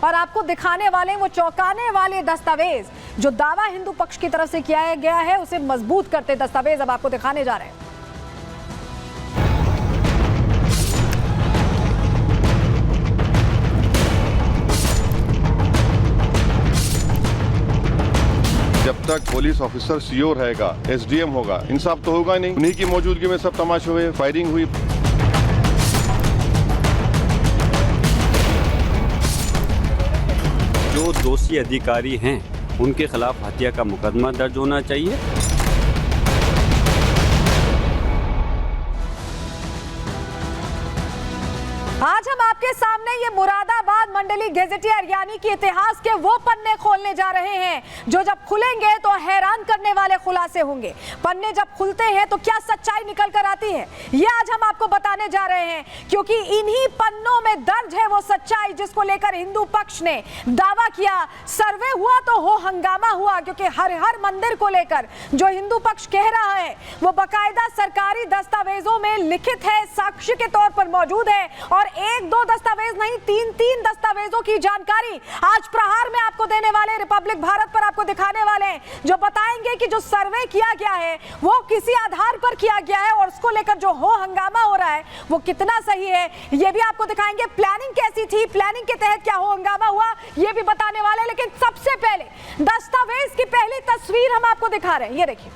और आपको दिखाने वाले वो चौंकाने वाले दस्तावेज जो दावा हिंदू पक्ष की तरफ से किया गया है उसे मजबूत करते दस्तावेज अब आपको दिखाने जा रहे हैं। जब तक पुलिस ऑफिसर सीओ रहेगा, एसडीएम होगा, इंसाफ तो होगा नहीं। उन्हीं की मौजूदगी में सब तमाशे हुए, फायरिंग हुई। जो दोषी अधिकारी हैं उनके खिलाफ हत्या का मुकदमा दर्ज होना चाहिए। आज हम आपके सामने ये मुरादाबाद मंडली गेजेटियर यानी कि इतिहास के वो पन्ने खोलने जा रहे हैं जो जब खुलेंगे तो हैरान करने वाले खुलासे होंगे। पन्ने जब खुलते हैं तो क्या सच्चाई निकल कर आती है, ये आज हम आपको बताने जा रहे हैं, क्योंकि इन्हीं पन्नों में दर्ज है वो सच्चाई जिसको लेकर हिंदू पक्ष ने दावा किया। सर्वे हुआ तो हो हंगामा हुआ, क्योंकि हर मंदिर को लेकर जो हिंदू पक्ष कह रहा है वो बाकायदा सरकारी दस्तावेजों में लिखित है, साक्ष्य के तौर पर मौजूद है। और एक दो दस्तावेज नहीं, तीन दस्तावेजों की जानकारी आज प्रहार में आपको देने वाले, रिपब्लिक भारत पर आपको दिखाने वाले हैं, जो बताएंगे कि जो सर्वे किया गया है वो किसी आधार पर किया गया है और उसको लेकर जो हो हंगामा हो रहा है वो कितना सही है, ये भी आपको दिखाएंगे। प्लानिंग कैसी थी, प्लानिंग के तहत क्या हो हंगामा हुआ, ये भी बताने वाले। लेकिन सबसे पहले दस्तावेज की पहली तस्वीर हम आपको दिखा रहे हैं। ये देखिए,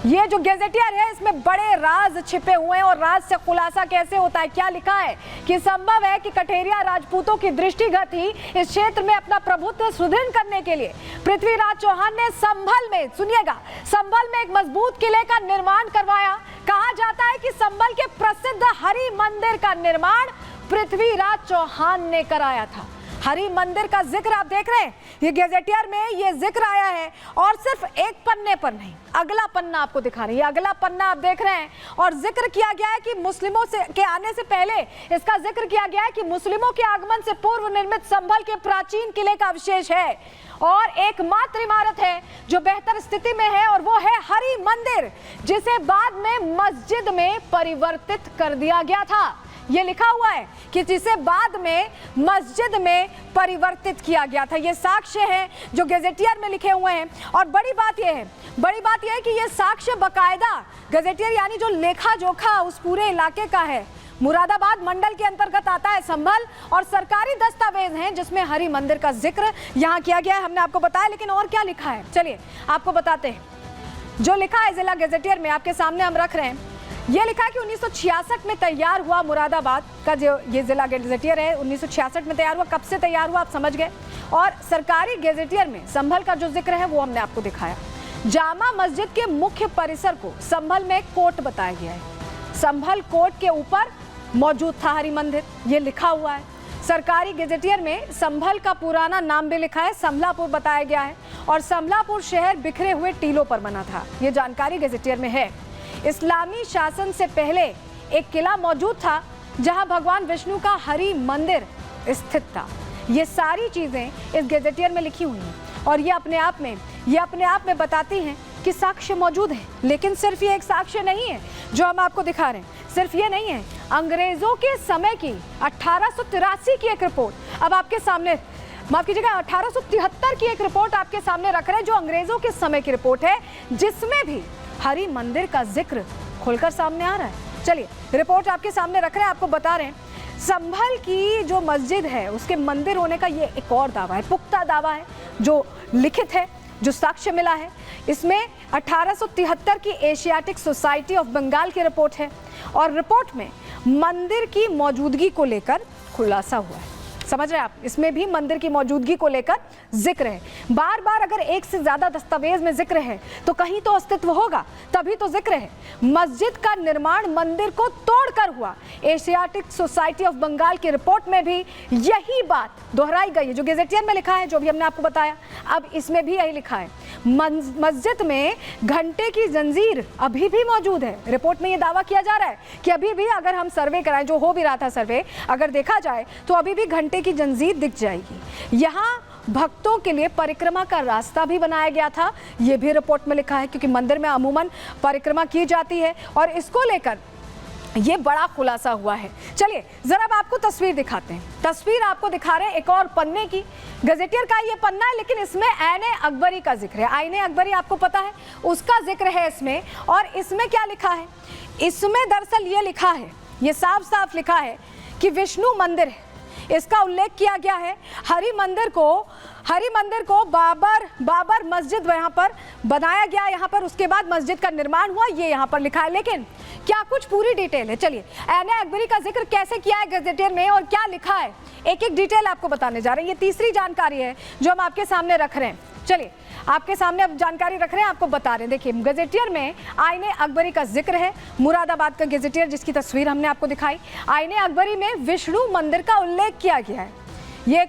ये जो गेजेटियर है इसमें बड़े राज छिपे हुए हैं और राज से खुलासा कैसे होता है। क्या लिखा है कि संभव है कि कठेरिया राजपूतों की दृष्टिगत ही इस क्षेत्र में अपना प्रभुत्व सुदृढ़ करने के लिए पृथ्वीराज चौहान ने संभल में, सुनिएगा, संभल में एक मजबूत किले का निर्माण करवाया। कहा जाता है कि संभल के प्रसिद्ध हरि मंदिर का निर्माण पृथ्वीराज चौहान ने कराया था। हरि मंदिर का जिक्र आप देख रहे हैं, ये गेजेटियर में ये जिक्र आया है और सिर्फ एक पन्ने पर नहीं, अगला पन्ना आपको दिखा रहे हैं। ये अगला पन्ना आप देख रहे हैं और जिक्र किया गया है कि मुस्लिमों के आने से पहले इसका जिक्र किया गया है कि मुस्लिमों के आगमन से पूर्व निर्मित संभल के प्राचीन किले का अवशेष है और एकमात्र इमारत है जो बेहतर स्थिति में है और वो है हरि मंदिर, जिसे बाद में मस्जिद में परिवर्तित कर दिया गया था। ये लिखा हुआ है कि जिसे बाद में मस्जिद में परिवर्तित किया गया था। ये साक्ष्य है जो गेजेटियर में लिखे हुए हैं। और बड़ी बात यह है कि ये साक्ष्य बाकायदा गेजेटियर यानी जो लेखा जोखा उस पूरे इलाके का है। मुरादाबाद मंडल के अंतर्गत आता है संभल और सरकारी दस्तावेज हैं जिसमें हरि मंदिर का जिक्र यहाँ किया गया है, हमने आपको बताया। लेकिन और क्या लिखा है, चलिए आपको बताते हैं। जो लिखा है जिला गेजेटियर में आपके सामने हम रख रहे हैं। ये लिखा है कि 1966 में तैयार हुआ मुरादाबाद का जो ये जिला गेजेटियर है, 1966 में तैयार हुआ। कब से तैयार हुआ आप समझ गए। और सरकारी गेजेटियर में संभल का जो जिक्र है वो हमने आपको दिखाया। जामा मस्जिद के मुख्य परिसर को संभल में कोट बताया गया है। संभल कोट के ऊपर मौजूद था हरि मंदिर, ये लिखा हुआ है। सरकारी गेजेटियर में संभल का पुराना नाम भी लिखा है, समलापुर बताया गया है और समलापुर शहर बिखरे हुए टीलों पर बना था, ये जानकारी गेजेटियर में है। इस्लामी शासन से पहले एक किला मौजूद था जहां भगवान विष्णु का हरि मंदिर स्थित था। ये सारी चीजें इस गेजेटियर में लिखी हुई हैं और ये अपने आप में बताती हैं कि साक्ष्य मौजूद है। लेकिन सिर्फ ये एक साक्ष्य नहीं है जो हम आपको दिखा रहे हैं, सिर्फ ये नहीं है। अंग्रेजों के समय की 1883 की एक रिपोर्ट अब आपके सामने, माफ कीजिएगा 1873 की एक रिपोर्ट आपके सामने रख रहे हैं जो अंग्रेजों के समय की रिपोर्ट है, जिसमें भी हरि मंदिर का जिक्र खुलकर सामने आ रहा है। चलिए रिपोर्ट आपके सामने रख रहे हैं, आपको बता रहे हैं। संभल की जो मस्जिद है उसके मंदिर होने का ये एक और दावा है, पुख्ता दावा है जो लिखित है, जो साक्ष्य मिला है। इसमें 1873 की एशियाटिक सोसाइटी ऑफ बंगाल की रिपोर्ट है और रिपोर्ट में मंदिर की मौजूदगी को लेकर खुलासा हुआ है। समझ रहे हैं आप, इसमें भी मंदिर की मौजूदगी को लेकर जिक्र है। बार बार अगर एक से ज्यादा दस्तावेज में जिक्र है तो कहीं तो अस्तित्व होगा, तभी तो जिक्र है। मस्जिद का निर्माण मंदिर को तोड़कर हुआ। एशियाटिक सोसाइटी ऑफ बंगाल की रिपोर्ट में भी यही बात दोहराई गई है जो गेजेटियर में लिखा है, जो भी हमने आपको बताया। अब इसमें भी यही लिखा है, मस्जिद में घंटे की जंजीर अभी भी मौजूद है। रिपोर्ट में यह दावा किया जा रहा है कि अभी भी अगर हम सर्वे कराएं, जो हो भी रहा था सर्वे, अगर देखा जाए तो अभी भी घंटे की जंजीर दिख जाएगी। यहाँ भक्तों के लिए परिक्रमा का रास्ता भी बनाया गया था, यह भी रिपोर्ट में लिखा है, क्योंकि मंदिर में अमूमन परिक्रमा की जाती है और इसको लेकर ये बड़ा खुलासा हुआ है। चलिए जरा अब आपको तस्वीर दिखाते हैं। तस्वीर आपको दिखा रहे हैं एक और पन्ने की। गजेटियर का ये पन्ना है, लेकिन इसमें आईने अकबरी का जिक्र है। आईने अकबरी आपको पता है, उसका जिक्र है इसमें। और इसमें क्या लिखा है? इसमें दरअसल ये लिखा है, ये साफ साफ लिखा है कि विष्णु मंदिर है, इसका उल्लेख किया गया है। हरि मंदिर को बाबर मस्जिद यहाँ पर बनाया गया, यहाँ पर उसके बाद मस्जिद का निर्माण हुआ, ये यहाँ पर लिखा है। लेकिन क्या कुछ पूरी डिटेल है? चलिए आईने अकबरी का जिक्र कैसे किया है गजेटियर में और क्या लिखा है, एक एक डिटेल आपको बताने जा रहे हैं। ये तीसरी जानकारी है जो हम आपके सामने रख रहे हैं। चलिए आपके सामने अब जानकारी रख रहे हैं, आपको बता रहे हैं। देखिए गजेटियर में आईने अकबरी का जिक्र है। मुरादाबाद का गजेटियर जिसकी तस्वीर हमने आपको दिखाई, आईने अकबरी में विष्णु मंदिर का उल्लेख किया गया है। ये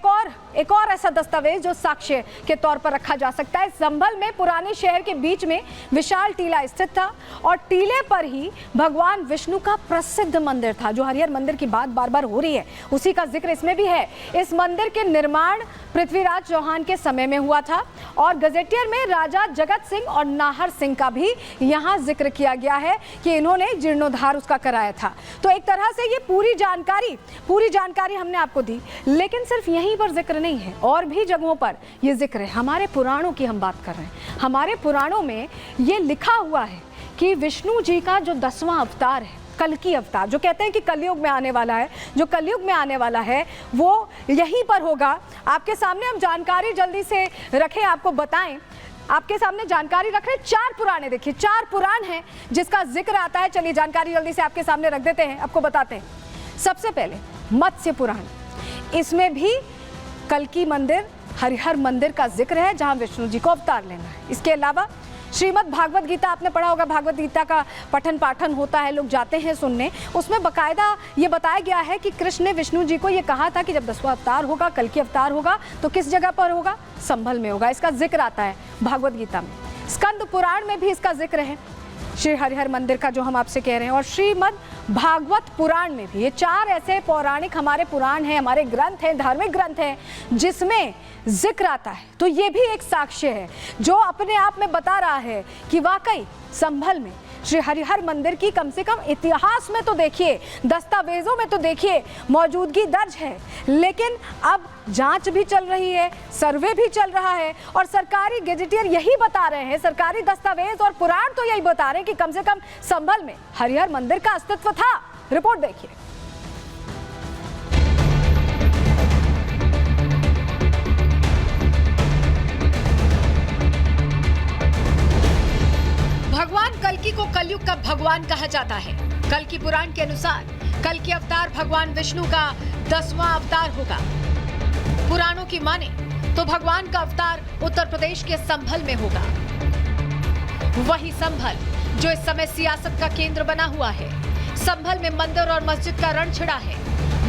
एक और ऐसा दस्तावेज जो साक्ष्य के तौर पर रखा जा सकता है। संभल में पुराने शहर के बीच में विशाल टीला स्थित था और टीले पर ही भगवान विष्णु का प्रसिद्ध मंदिर था। जो हरिहर मंदिर की बात बार बार हो रही है, उसी का जिक्र इसमें भी है। इस मंदिर के निर्माण पृथ्वीराज चौहान के समय में हुआ था और गजेटियर में राजा जगत सिंह और नाहर सिंह का भी यहाँ जिक्र किया गया है कि इन्होंने जीर्णोद्धार उसका कराया था। तो एक तरह से ये पूरी जानकारी हमने आपको दी, लेकिन सिर्फ यहीं पर जिक्र नहीं है, और भी जगहों पर ये जिक्र है। हमारे पुराणों की हम बात कर रहे हैं। हमारे पुराणों में ये लिखा हुआ है कि विष्णु जी का जो 10वां अवतार है, कल्कि अवतार, जो कहते हैं कि कलयुग में आने वाला है, जो कलयुग में आने वाला है वो यहीं पर होगा। आपके सामने हम जानकारी जल्दी से रखें, आपको बताएं, आपके सामने जानकारी रख रहे हैं। 4 पुराण है, देखिए 4 पुराण हैं जिसका जिक्र आता है। चलिए जानकारी जल्दी से आपके सामने रख देते हैं, आपको बताते हैं। सबसे पहले मत्स्य पुराण, इसमें भी कल्कि मंदिर, हरिहर मंदिर का जिक्र है जहां विष्णु जी को अवतार लेना है। इसके अलावा श्रीमद् भागवत गीता, आपने पढ़ा होगा, भागवत गीता का पठन पाठन होता है, लोग जाते हैं सुनने। उसमें बकायदा ये बताया गया है कि कृष्ण ने विष्णु जी को ये कहा था कि जब 10वां अवतार होगा, कल्कि अवतार होगा, तो किस जगह पर होगा? संभल में होगा। इसका जिक्र आता है भागवत गीता में। स्कंद पुराण में भी इसका जिक्र है, श्री हरिहर मंदिर का जो हम आपसे कह रहे हैं। और श्रीमद् भागवत पुराण में भी, ये 4 ऐसे पौराणिक हमारे पुराण हैं, हमारे ग्रंथ हैं, धार्मिक ग्रंथ हैं, जिसमें जिक्र आता है। तो ये भी एक साक्ष्य है जो अपने आप में बता रहा है कि वाकई संभल में श्री हरिहर मंदिर की कम से कम इतिहास में तो देखिए, दस्तावेजों में तो देखिए मौजूदगी दर्ज है, लेकिन अब जांच भी चल रही है, सर्वे भी चल रहा है और सरकारी गजेटियर यही बता रहे हैं, सरकारी दस्तावेज और पुराण तो यही बता रहे हैं कि कम से कम संभल में हरिहर मंदिर का अस्तित्व था। रिपोर्ट देखिए। भगवान कल्कि को कलयुग का भगवान कहा जाता है। कल्कि पुराण के अनुसार कल्कि अवतार भगवान विष्णु का 10वां अवतार होगा। पुराणों की माने तो भगवान का अवतार उत्तर प्रदेश के संभल में होगा। वही संभल जो इस समय सियासत का केंद्र बना हुआ है। संभल में मंदिर और मस्जिद का रण छिड़ा है।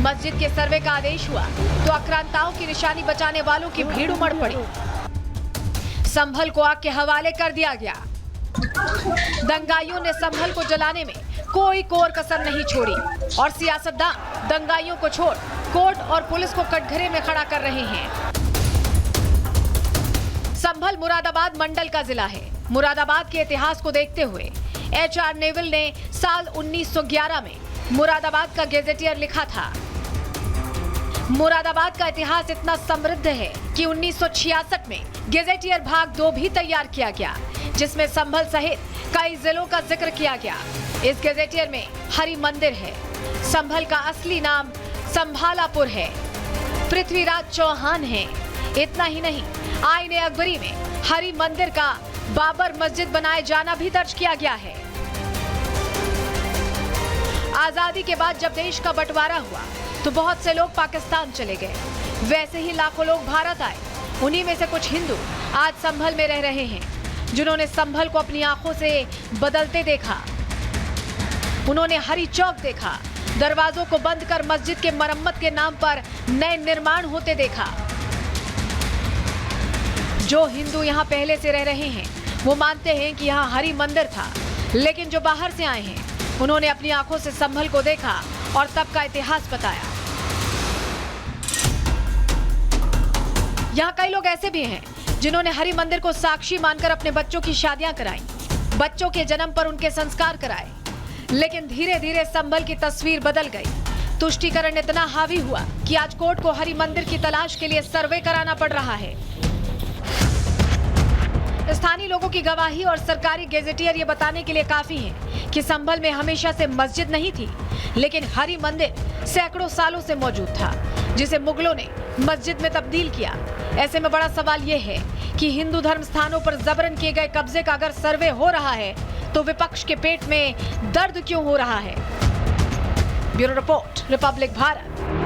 मस्जिद के सर्वे का आदेश हुआ तो आक्रांताओं की निशानी बचाने वालों की भीड़ उमड़ पड़ी। संभल को आग के हवाले कर दिया गया। दंगाइयों ने संभल को जलाने में कोई कोर कसर नहीं छोड़ी और सियासतदान दंगाइयों को छोड़ कोर्ट और पुलिस को कटघरे में खड़ा कर रहे हैं। संभल मुरादाबाद मंडल का जिला है। मुरादाबाद के इतिहास को देखते हुए HR नेविल ने साल 1911 में मुरादाबाद का गजेटियर लिखा था। मुरादाबाद का इतिहास इतना समृद्ध है कि 1966 में गजेटियर भाग 2 भी तैयार किया गया, जिसमें संभल सहित कई जिलों का जिक्र किया गया। इस गजेटियर में हरि मंदिर है। संभल का असली नाम संभालापुर है। पृथ्वीराज चौहान है। इतना ही नहीं, आईने अकबरी में हरि मंदिर का बाबर मस्जिद बनाए जाना भी दर्ज किया गया है। आजादी के बाद जब देश का बंटवारा हुआ तो बहुत से लोग पाकिस्तान चले गए, वैसे ही लाखों लोग भारत आए। उन्हीं में से कुछ हिंदू आज संभल में रह रहे हैं, जिन्होंने संभल को अपनी आंखों से बदलते देखा। उन्होंने हरी चौक देखा, दरवाजों को बंद कर मस्जिद के मरम्मत के नाम पर नए निर्माण होते देखा। जो हिंदू यहाँ पहले से रह रहे हैं वो मानते हैं कि यहाँ हरि मंदिर था, लेकिन जो बाहर से आए हैं उन्होंने अपनी आंखों से संभल को देखा और तब का इतिहास बताया। यहाँ कई लोग ऐसे भी हैं जिन्होंने हरि मंदिर को साक्षी मानकर अपने बच्चों की शादियां कराई, बच्चों के जन्म पर उनके संस्कार कराए। लेकिन धीरे धीरे संभल की तस्वीर बदल गई। तुष्टीकरण इतना हावी हुआ कि आज कोर्ट को हरि मंदिर की तलाश के लिए सर्वे कराना पड़ रहा है। स्थानीय लोगों की गवाही और सरकारी गेजेटियर ये बताने के लिए काफी है कि संभल में हमेशा से मस्जिद नहीं थी, लेकिन हरि मंदिर सैकड़ों सालों से मौजूद था, जिसे मुगलों ने मस्जिद में तब्दील किया। ऐसे में बड़ा सवाल ये है कि हिंदू धर्म स्थानों पर जबरन किए गए कब्जे का अगर सर्वे हो रहा है तो विपक्ष के पेट में दर्द क्यों हो रहा है? Bureau report, Republic Bharat.